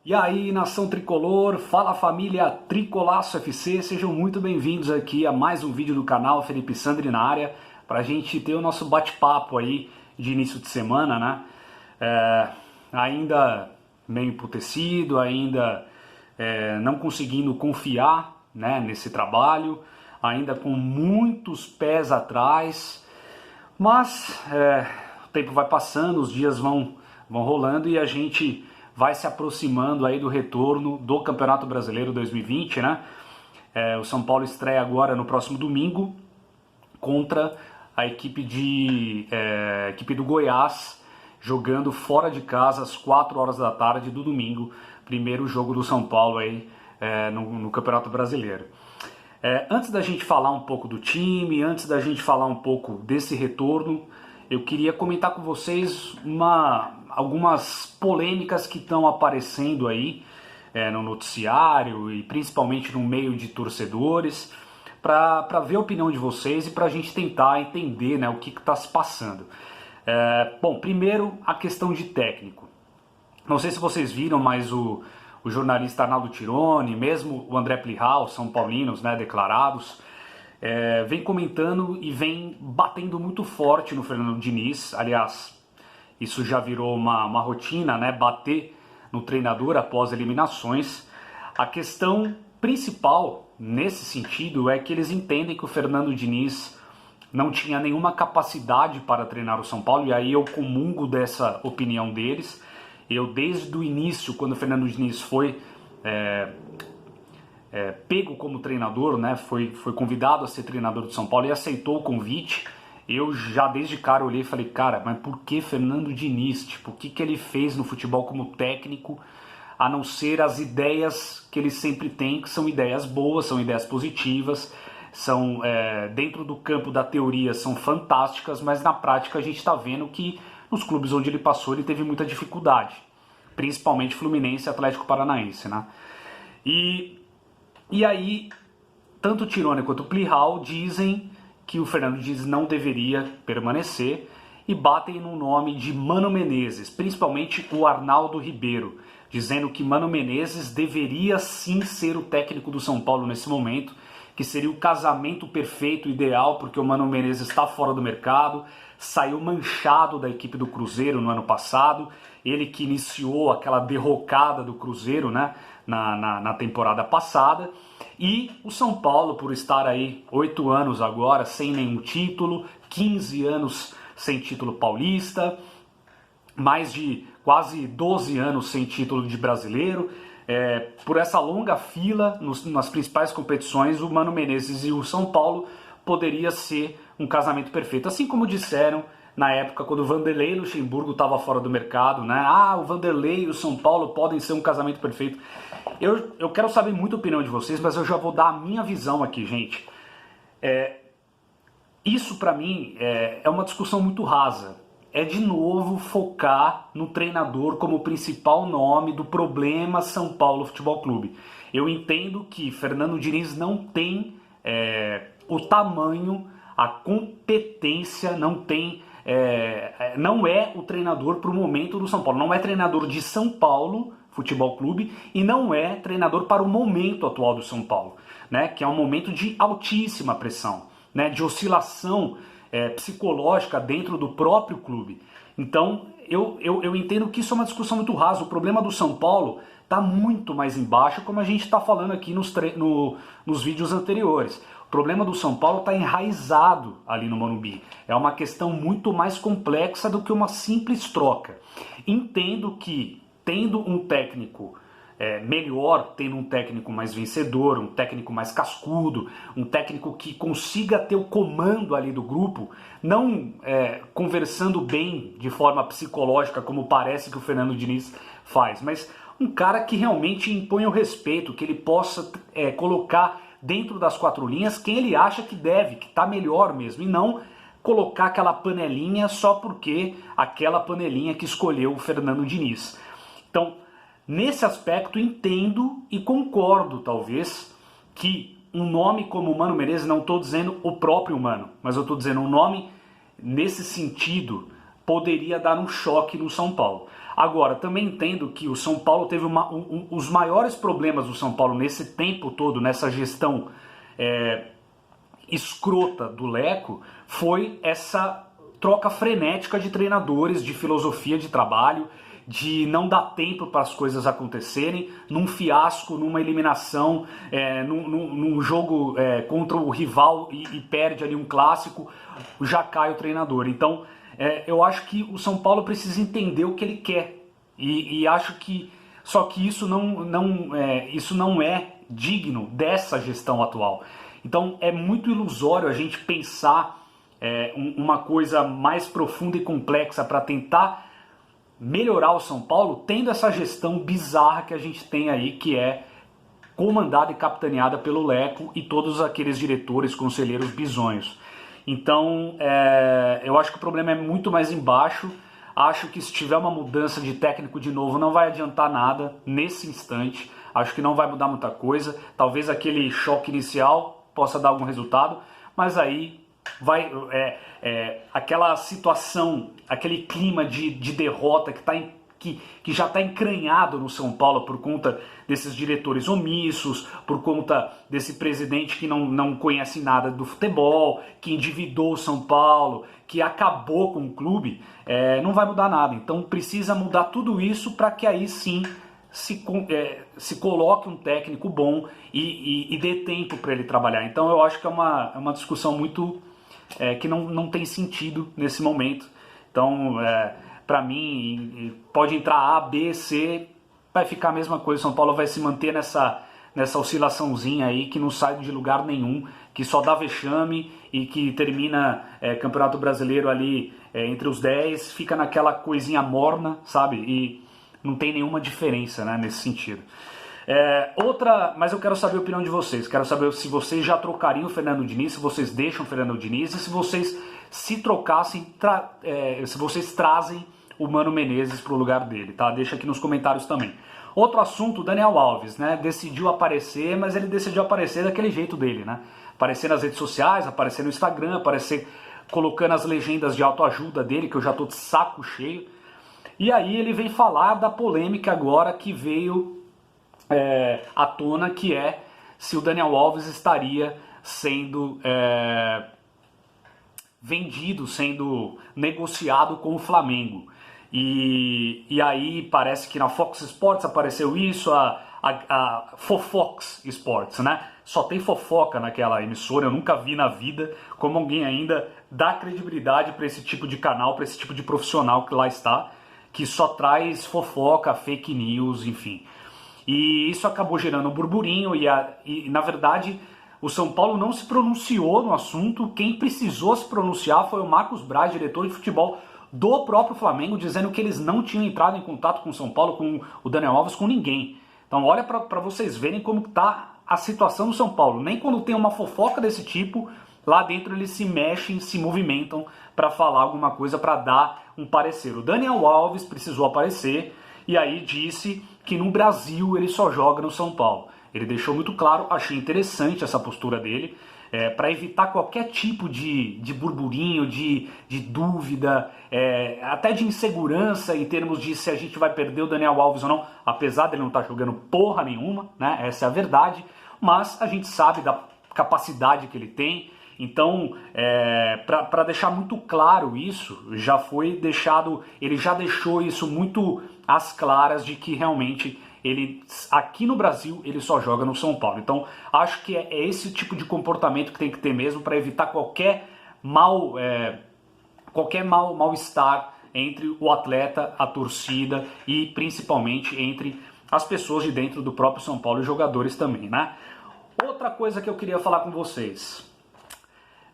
E aí, nação tricolor, fala família Tricolaço FC, sejam muito bem-vindos aqui a mais um vídeo do canal, Felipe Sandri na área, para a gente ter o nosso bate-papo aí de início de semana, né? Ainda meio emputecido, ainda não conseguindo confiar, né, nesse trabalho, ainda com muitos pés atrás, mas o tempo vai passando, os dias vão rolando e a gente vai se aproximando aí do retorno do Campeonato Brasileiro 2020, né? O São Paulo estreia agora no próximo domingo contra a equipe do Goiás, jogando fora de casa às 4 horas da tarde do domingo, primeiro jogo do São Paulo aí no Campeonato Brasileiro. Antes da gente falar um pouco do time, antes da gente falar um pouco desse retorno, eu queria comentar com vocês algumas polêmicas que estão aparecendo aí no noticiário e principalmente no meio de torcedores, para ver a opinião de vocês e para a gente tentar entender, né, o que está se passando. Bom, primeiro a questão de técnico. Não sei se vocês viram, mas o jornalista Arnaldo Tironi, mesmo o André Plihal, São Paulinos, né, declarados, vem comentando e vem batendo muito forte no Fernando Diniz. Aliás, isso já virou uma rotina, né, bater no treinador após eliminações. A questão principal nesse sentido é que eles entendem que o Fernando Diniz não tinha nenhuma capacidade para treinar o São Paulo, e aí eu comungo dessa opinião deles. Eu, desde o início, quando o Fernando Diniz foi pego como treinador, né, foi convidado a ser treinador do São Paulo e aceitou o convite, eu já desde cara olhei e falei, cara, mas por que Fernando Diniz? Tipo, o que ele fez no futebol como técnico, a não ser as ideias que ele sempre tem, que são ideias boas, são ideias positivas, são dentro do campo da teoria são fantásticas, mas na prática a gente está vendo que nos clubes onde ele passou ele teve muita dificuldade, principalmente Fluminense e Atlético Paranaense, né? E aí, tanto o Tironi quanto o Plihal dizem que o Fernando Diniz não deveria permanecer e batem no nome de Mano Menezes, principalmente o Arnaldo Ribeiro, dizendo que Mano Menezes deveria sim ser o técnico do São Paulo nesse momento, que seria o casamento perfeito, ideal, porque o Mano Menezes está fora do mercado, saiu manchado da equipe do Cruzeiro no ano passado, ele que iniciou aquela derrocada do Cruzeiro, né, na temporada passada, e o São Paulo, por estar aí 8 anos agora sem nenhum título, 15 anos sem título paulista, mais de quase 12 anos sem título de brasileiro, por essa longa fila nas principais competições, o Mano Menezes e o São Paulo poderia ser um casamento perfeito, assim como disseram na época quando o Vanderlei Luxemburgo estava fora do mercado, né? O Vanderlei e o São Paulo podem ser um casamento perfeito. Eu quero saber muito a opinião de vocês, mas eu já vou dar a minha visão aqui, gente. Isso para mim é uma discussão muito rasa. É de novo focar no treinador como principal nome do problema São Paulo Futebol Clube. Eu entendo que Fernando Diniz não tem o tamanho, a competência, não é o treinador para o momento do São Paulo. Não é treinador de São Paulo Futebol Clube e não é treinador para o momento atual do São Paulo, né? Que é um momento de altíssima pressão, né? De oscilação psicológica dentro do próprio clube. Então eu entendo que isso é uma discussão muito rasa. O problema do São Paulo está muito mais embaixo, como a gente está falando aqui nos vídeos anteriores. O problema do São Paulo está enraizado ali no Morumbi. É uma questão muito mais complexa do que uma simples troca. Entendo que, tendo um técnico melhor, tendo um técnico mais vencedor, um técnico mais cascudo, um técnico que consiga ter o comando ali do grupo, não conversando bem de forma psicológica, como parece que o Fernando Diniz faz, mas um cara que realmente impõe o respeito, que ele possa colocar dentro das 4 linhas quem ele acha que deve, que está melhor mesmo, e não colocar aquela panelinha só porque aquela panelinha que escolheu o Fernando Diniz. Então, nesse aspecto, entendo e concordo, talvez, que um nome como Mano Menezes, não estou dizendo o próprio Mano, mas eu estou dizendo um nome nesse sentido, poderia dar um choque no São Paulo. Agora, também entendo que o São Paulo teve os maiores problemas do São Paulo nesse tempo todo, nessa gestão escrota do Leco, foi essa troca frenética de treinadores, de filosofia de trabalho, de não dar tempo para as coisas acontecerem, num fiasco, numa eliminação, num jogo contra o rival e perde ali um clássico, já cai o treinador. Então, eu acho que o São Paulo precisa entender o que ele quer, e acho que só que isso não é digno dessa gestão atual. Então é muito ilusório a gente pensar uma coisa mais profunda e complexa para tentar melhorar o São Paulo, tendo essa gestão bizarra que a gente tem aí, que é comandada e capitaneada pelo Leco e todos aqueles diretores, conselheiros bizonhos. Então eu acho que o problema é muito mais embaixo. Acho que se tiver uma mudança de técnico de novo não vai adiantar nada nesse instante. Acho que não vai mudar muita coisa. Talvez aquele choque inicial possa dar algum resultado, mas aí vai aquela situação, aquele clima de derrota que já está encranhado no São Paulo por conta desses diretores omissos, por conta desse presidente que não conhece nada do futebol, que endividou o São Paulo, que acabou com o clube, não vai mudar nada. Então precisa mudar tudo isso para que aí sim se coloque um técnico bom e dê tempo para ele trabalhar. Então eu acho que é uma discussão muito que não tem sentido nesse momento. Então para mim pode entrar A, B, C, vai ficar a mesma coisa. São Paulo vai se manter nessa oscilaçãozinha aí que não sai de lugar nenhum, que só dá vexame e que termina Campeonato Brasileiro ali entre os 10, fica naquela coisinha morna, sabe? E não tem nenhuma diferença, né, nesse sentido. Mas eu quero saber a opinião de vocês. Quero saber se vocês já trocariam o Fernando Diniz, se vocês deixam o Fernando Diniz e se vocês se trocassem, se vocês trazem o Mano Menezes para o lugar dele, tá? Deixa aqui nos comentários também. Outro assunto, o Daniel Alves, né? Decidiu aparecer, mas ele decidiu aparecer daquele jeito dele, né? Aparecer nas redes sociais, aparecer no Instagram, aparecer colocando as legendas de autoajuda dele, que eu já tô de saco cheio. E aí ele vem falar da polêmica agora que veio à tona, que é se o Daniel Alves estaria sendo vendido, sendo negociado com o Flamengo. E aí parece que na Fox Sports apareceu isso, a Fofox Sports, né? Só tem fofoca naquela emissora, eu nunca vi na vida como alguém ainda dá credibilidade para esse tipo de canal, para esse tipo de profissional que lá está, que só traz fofoca, fake news, enfim. E isso acabou gerando um burburinho e na verdade o São Paulo não se pronunciou no assunto. Quem precisou se pronunciar foi o Marcos Braz, diretor de futebol do próprio Flamengo, dizendo que eles não tinham entrado em contato com o São Paulo, com o Daniel Alves, com ninguém. Então olha para vocês verem como está a situação do São Paulo. Nem quando tem uma fofoca desse tipo, lá dentro eles se mexem, se movimentam para falar alguma coisa, para dar um parecer. O Daniel Alves precisou aparecer e aí disse que no Brasil ele só joga no São Paulo. Ele deixou muito claro, achei interessante essa postura dele, para evitar qualquer tipo de burburinho, de dúvida, até de insegurança em termos de se a gente vai perder o Daniel Alves ou não, apesar dele não estar jogando porra nenhuma, né? Essa é a verdade, mas a gente sabe da capacidade que ele tem. Então, para deixar muito claro isso, já foi deixado, ele já deixou isso muito às claras de que realmente ele, aqui no Brasil, ele só joga no São Paulo. Então, acho que é esse tipo de comportamento que tem que ter mesmo para evitar qualquer mal-estar entre o atleta, a torcida e principalmente entre as pessoas de dentro do próprio São Paulo e jogadores também, né? Outra coisa que eu queria falar com vocês.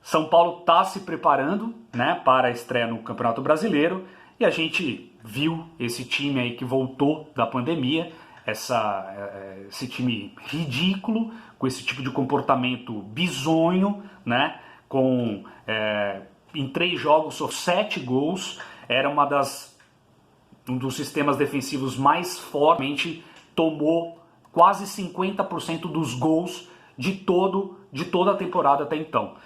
São Paulo está se preparando, né, para a estreia no Campeonato Brasileiro e a gente viu esse time aí que voltou da pandemia, esse time ridículo, com esse tipo de comportamento bizonho, né, em 3 jogos só 7 gols, era um dos sistemas defensivos mais fortes, tomou quase 50% dos gols de toda a temporada até então.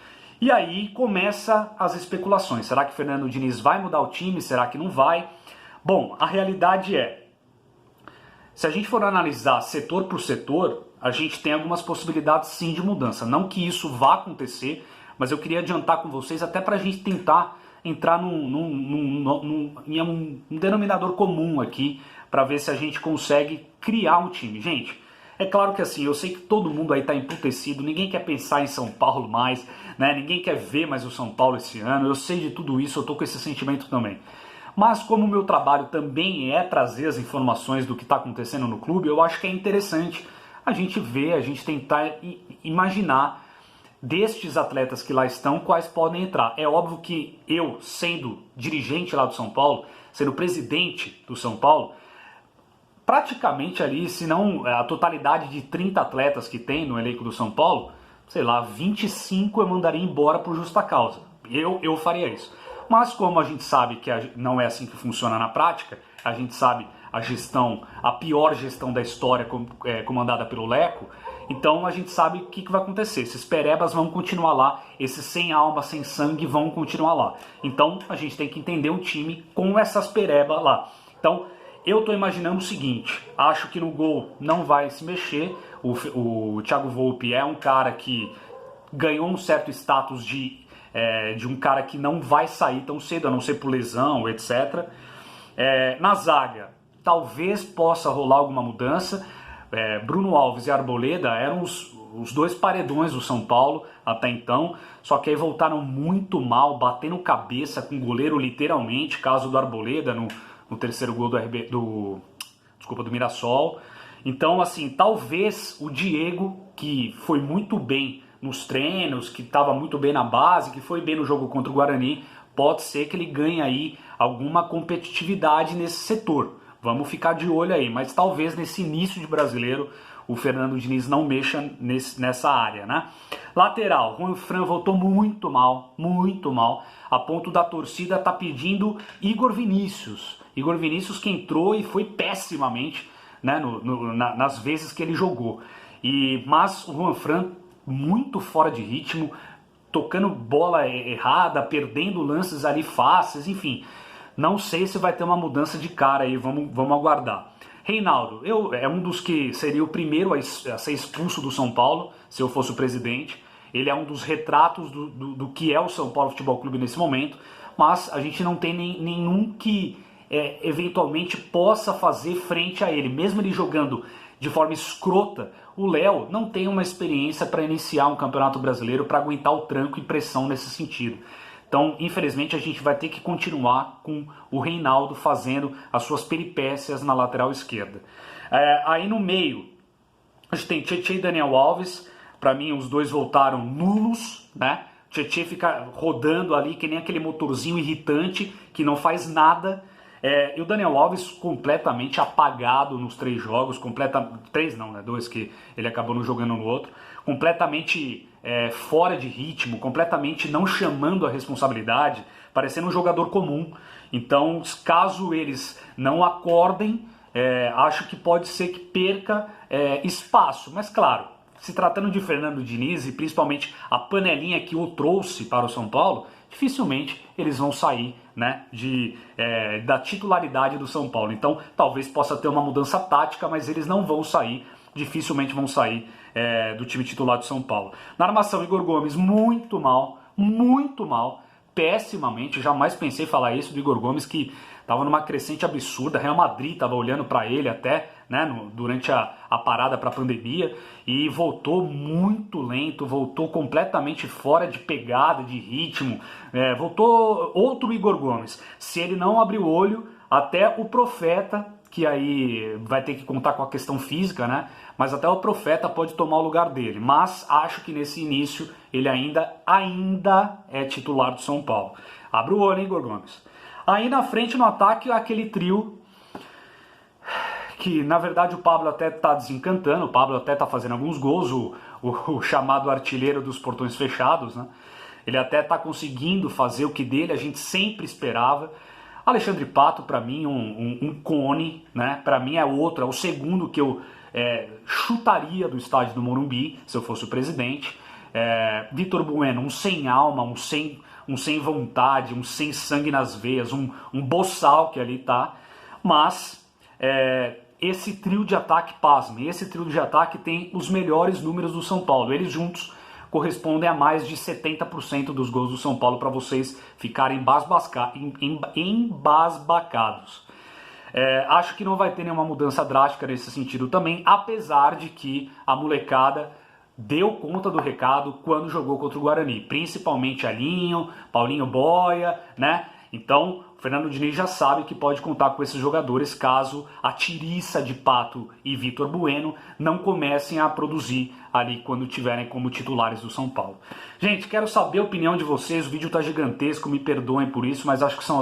E aí começa as especulações. Será que Fernando Diniz vai mudar o time? Será que não vai? Bom, a realidade é, se a gente for analisar setor por setor, a gente tem algumas possibilidades sim de mudança. Não que isso vá acontecer, mas eu queria adiantar com vocês até para a gente tentar entrar em um denominador comum aqui, para ver se a gente consegue criar um time. Gente, é claro que assim, eu sei que todo mundo aí está emputecido, ninguém quer pensar em São Paulo mais, né? Ninguém quer ver mais o São Paulo esse ano, eu sei de tudo isso, eu tô com esse sentimento também. Mas como o meu trabalho também é trazer as informações do que está acontecendo no clube, eu acho que é interessante a gente ver, a gente tentar imaginar destes atletas que lá estão, quais podem entrar. É óbvio que eu, sendo dirigente lá do São Paulo, sendo presidente do São Paulo, praticamente ali, se não a totalidade de 30 atletas que tem no elenco do São Paulo, sei lá, 25 eu mandaria embora por justa causa. Eu faria isso. Mas como a gente sabe que não é assim que funciona na prática, a gente sabe a gestão, a pior gestão da história comandada pelo Leco, então a gente sabe o que vai acontecer. Esses perebas vão continuar lá, esses sem alma, sem sangue vão continuar lá. Então a gente tem que entender um time com essas perebas lá. Então eu estou imaginando o seguinte, acho que no gol não vai se mexer, o Thiago Volpi é um cara que ganhou um certo status de um cara que não vai sair tão cedo, a não ser por lesão, etc. Na zaga, talvez possa rolar alguma mudança. Bruno Alves e Arboleda eram os dois paredões do São Paulo até então, só que aí voltaram muito mal, batendo cabeça com o goleiro literalmente, caso do Arboleda no terceiro gol do Mirassol. Então, assim, talvez o Diego, que foi muito bem nos treinos, que estava muito bem na base, que foi bem no jogo contra o Guarani, pode ser que ele ganhe aí alguma competitividade nesse setor. Vamos ficar de olho aí, mas talvez nesse início de brasileiro o Fernando Diniz não mexa nessa área, né? Lateral, Juan Fran voltou muito mal, a ponto da torcida estar pedindo Igor Vinícius. Igor Vinícius que entrou e foi pessimamente, né, nas vezes que ele jogou. Mas o Juan Fran muito fora de ritmo, tocando bola errada, perdendo lances ali fáceis, enfim. Não sei se vai ter uma mudança de cara aí, vamos aguardar. Reinaldo, é um dos que seria o primeiro a ser expulso do São Paulo, se eu fosse o presidente. Ele é um dos retratos do que é o São Paulo Futebol Clube nesse momento, mas a gente não tem nenhum que eventualmente possa fazer frente a ele, mesmo ele jogando de forma escrota. O Léo não tem uma experiência para iniciar um campeonato brasileiro, para aguentar o tranco e pressão nesse sentido. Então, infelizmente, a gente vai ter que continuar com o Reinaldo fazendo as suas peripécias na lateral esquerda. Aí no meio, a gente tem Tietê e Daniel Alves. Para mim, os dois voltaram nulos, né? Tietê fica rodando ali que nem aquele motorzinho irritante que não faz nada. E o Daniel Alves completamente apagado nos 3 jogos, 3 não, né? 2 que ele acabou não jogando no outro, completamente fora de ritmo, completamente não chamando a responsabilidade, parecendo um jogador comum. Então, caso eles não acordem, acho que pode ser que perca espaço, mas claro, se tratando de Fernando Diniz e principalmente a panelinha que o trouxe para o São Paulo, dificilmente eles vão sair, né, da titularidade do São Paulo. Então talvez possa ter uma mudança tática, mas eles não vão sair, dificilmente vão sair do time titular do São Paulo. Na armação, Igor Gomes muito mal, pessimamente. Jamais pensei em falar isso do Igor Gomes, que estava numa crescente absurda. Real Madrid estava olhando para ele até, né, durante a parada para a pandemia, e voltou muito lento, voltou completamente fora de pegada, de ritmo, voltou outro Igor Gomes. Se ele não abrir o olho, até o Profeta, que aí vai ter que contar com a questão física, né, mas até o Profeta pode tomar o lugar dele. Mas acho que nesse início ele ainda é titular do São Paulo. Abre o olho, hein, Igor Gomes. Aí na frente, no ataque, aquele trio que, na verdade, o Pablo até está desencantando, o Pablo até está fazendo alguns gols, o chamado artilheiro dos portões fechados, né? Ele até está conseguindo fazer o que dele a gente sempre esperava. Alexandre Pato, para mim, um cone, né? Para mim é o segundo que eu chutaria do estádio do Morumbi, se eu fosse o presidente. Vitor Bueno, um sem alma, um sem vontade, um sem sangue nas veias, um boçal que ali tá. Mas esse trio de ataque, pasme, esse trio de ataque tem os melhores números do São Paulo. Eles juntos correspondem a mais de 70% dos gols do São Paulo, para vocês ficarem embasbacados. Acho que não vai ter nenhuma mudança drástica nesse sentido também, apesar de que a molecada deu conta do recado quando jogou contra o Guarani, principalmente Alinho, Paulinho Boia, né? Então, o Fernando Diniz já sabe que pode contar com esses jogadores caso a tiriça de Pato e Vitor Bueno não comecem a produzir ali quando tiverem como titulares do São Paulo. Gente, quero saber a opinião de vocês, o vídeo tá gigantesco, me perdoem por isso, mas acho que são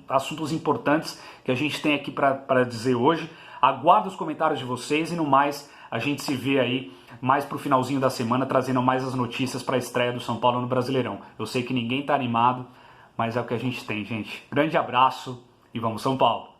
assuntos importantes que a gente tem aqui para dizer hoje. Aguardo os comentários de vocês e no mais, a gente se vê aí mais pro finalzinho da semana, trazendo mais as notícias para a estreia do São Paulo no Brasileirão. Eu sei que ninguém tá animado, mas é o que a gente tem, gente. Grande abraço e vamos São Paulo!